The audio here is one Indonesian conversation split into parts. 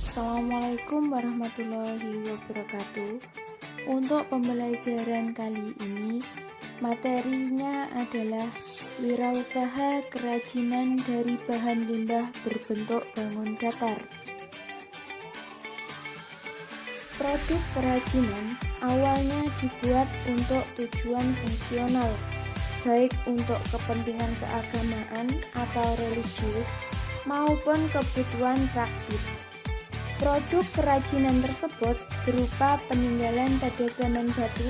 Assalamualaikum warahmatullahi wabarakatuh. Untuk pembelajaran kali ini, materinya adalah wirausaha kerajinan dari bahan limbah berbentuk bangun datar. Produk kerajinan awalnya dibuat untuk tujuan fungsional, baik untuk kepentingan keagamaan atau religius maupun kebutuhan praktis. Produk kerajinan tersebut berupa peninggalan pada zaman batu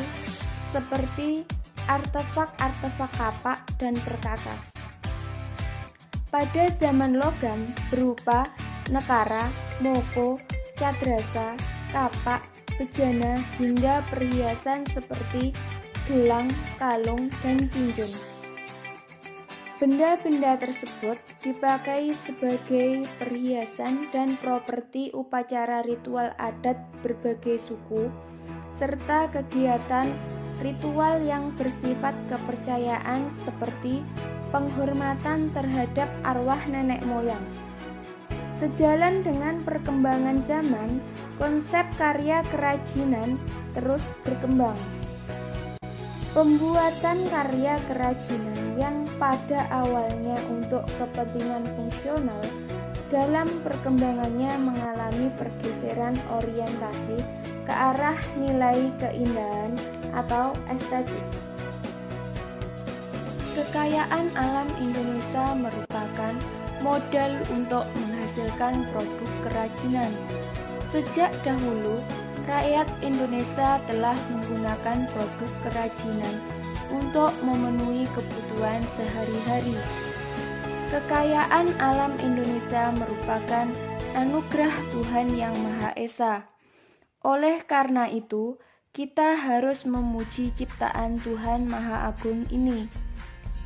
seperti artefak-artefak kapak dan perkakas. Pada zaman logam berupa nekara, moko, cadrasa, kapak, bejana hingga perhiasan seperti gelang, kalung, dan cincin. Benda-benda tersebut dipakai sebagai perhiasan dan properti upacara ritual adat berbagai suku, serta kegiatan ritual yang bersifat kepercayaan seperti penghormatan terhadap arwah nenek moyang. Sejalan dengan perkembangan zaman, konsep karya kerajinan terus berkembang. Pembuatan karya kerajinan yang pada awalnya untuk kepentingan fungsional dalam perkembangannya mengalami pergeseran orientasi ke arah nilai keindahan atau estetis. Kekayaan alam Indonesia merupakan modal untuk menghasilkan produk kerajinan. Sejak dahulu, rakyat Indonesia telah menggunakan produk kerajinan untuk memenuhi kebutuhan sehari-hari. Kekayaan alam Indonesia merupakan anugerah Tuhan Yang Maha Esa. Oleh karena itu, kita harus memuji ciptaan Tuhan Maha Agung ini.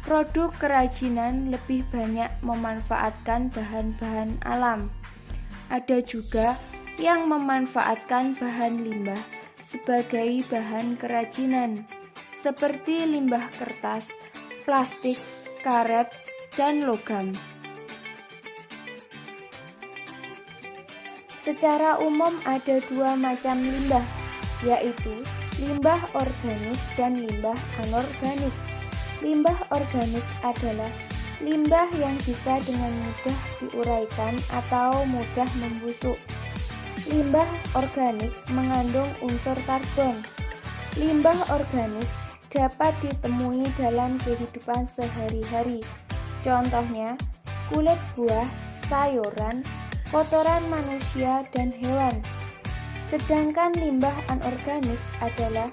Produk kerajinan lebih banyak memanfaatkan bahan-bahan alam. Ada juga yang memanfaatkan bahan limbah sebagai bahan kerajinan, seperti limbah kertas, plastik, karet, dan logam. Secara umum ada dua macam limbah, yaitu limbah organik dan limbah anorganik. Limbah organik adalah limbah yang bisa dengan mudah diuraikan atau mudah membusuk. Limbah organik mengandung unsur karbon. Limbah organik dapat ditemui dalam kehidupan sehari-hari. Contohnya, kulit buah, sayuran, kotoran manusia, dan hewan. Sedangkan limbah anorganik adalah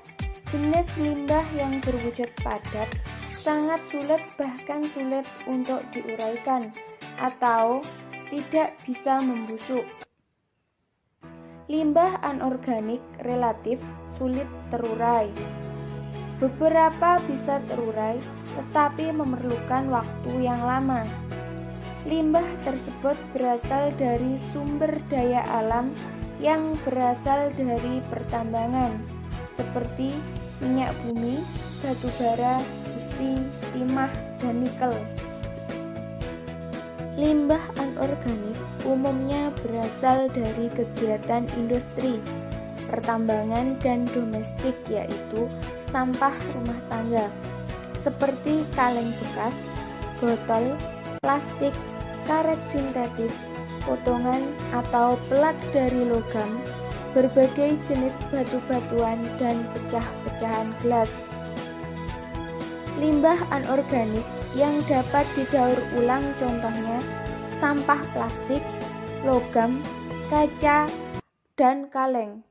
jenis limbah yang berwujud padat, sangat sulit bahkan sulit untuk diuraikan atau tidak bisa membusuk. Limbah anorganik relatif sulit terurai. Beberapa bisa terurai, tetapi memerlukan waktu yang lama. Limbah tersebut berasal dari sumber daya alam yang berasal dari pertambangan, seperti minyak bumi, batu bara, besi, timah, dan nikel. Limbah anorganik umumnya berasal dari kegiatan industri, pertambangan, dan domestik, yaitu sampah rumah tangga, seperti kaleng bekas, botol, plastik, karet sintetis, potongan atau pelat dari logam, berbagai jenis batu-batuan, dan pecah-pecahan gelas. Limbah anorganik yang dapat didaur ulang contohnya sampah plastik, logam, kaca, dan kaleng.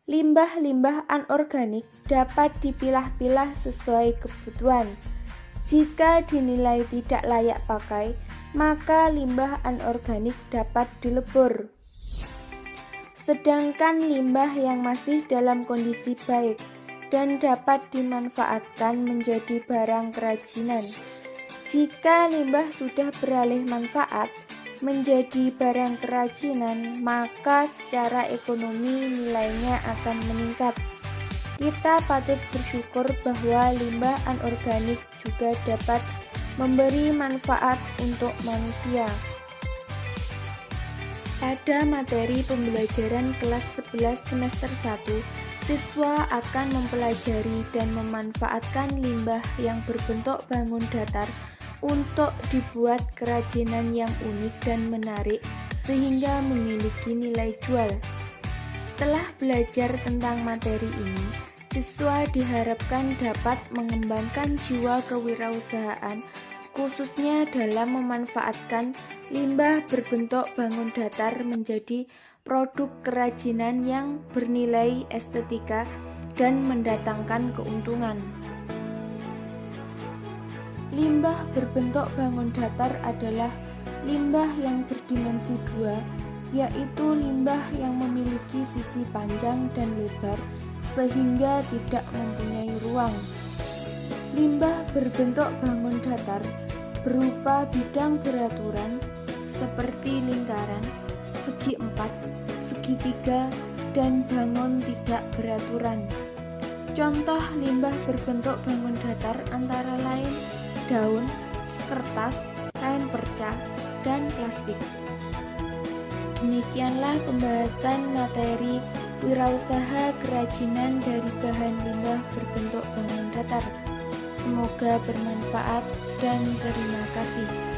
Limbah-limbah anorganik dapat dipilah-pilah sesuai kebutuhan. Jika dinilai tidak layak pakai, maka limbah anorganik dapat dilebur. Sedangkan limbah yang masih dalam kondisi baik dan dapat dimanfaatkan menjadi barang kerajinan. Jika limbah sudah beralih manfaat menjadi barang kerajinan, maka secara ekonomi nilainya akan meningkat. Kita patut bersyukur bahwa limbah anorganik juga dapat memberi manfaat untuk manusia. Pada materi pembelajaran kelas 11 semester 1, siswa akan mempelajari dan memanfaatkan limbah yang berbentuk bangun datar untuk dibuat kerajinan yang unik dan menarik sehingga memiliki nilai jual. Setelah belajar tentang materi ini, siswa diharapkan dapat mengembangkan jiwa kewirausahaan khususnya dalam memanfaatkan limbah berbentuk bangun datar menjadi produk kerajinan yang bernilai estetika dan mendatangkan keuntungan. Limbah berbentuk bangun datar adalah limbah yang berdimensi 2, yaitu limbah yang memiliki sisi panjang dan lebar sehingga tidak mempunyai ruang. Limbah berbentuk bangun datar berupa bidang beraturan seperti lingkaran, segi 4, segitiga, dan bangun tidak beraturan. Contoh limbah berbentuk bangun datar antara lain daun, kertas, kain perca, dan plastik. Demikianlah pembahasan materi wirausaha kerajinan dari bahan limbah berbentuk bangun datar. Semoga bermanfaat dan terima kasih.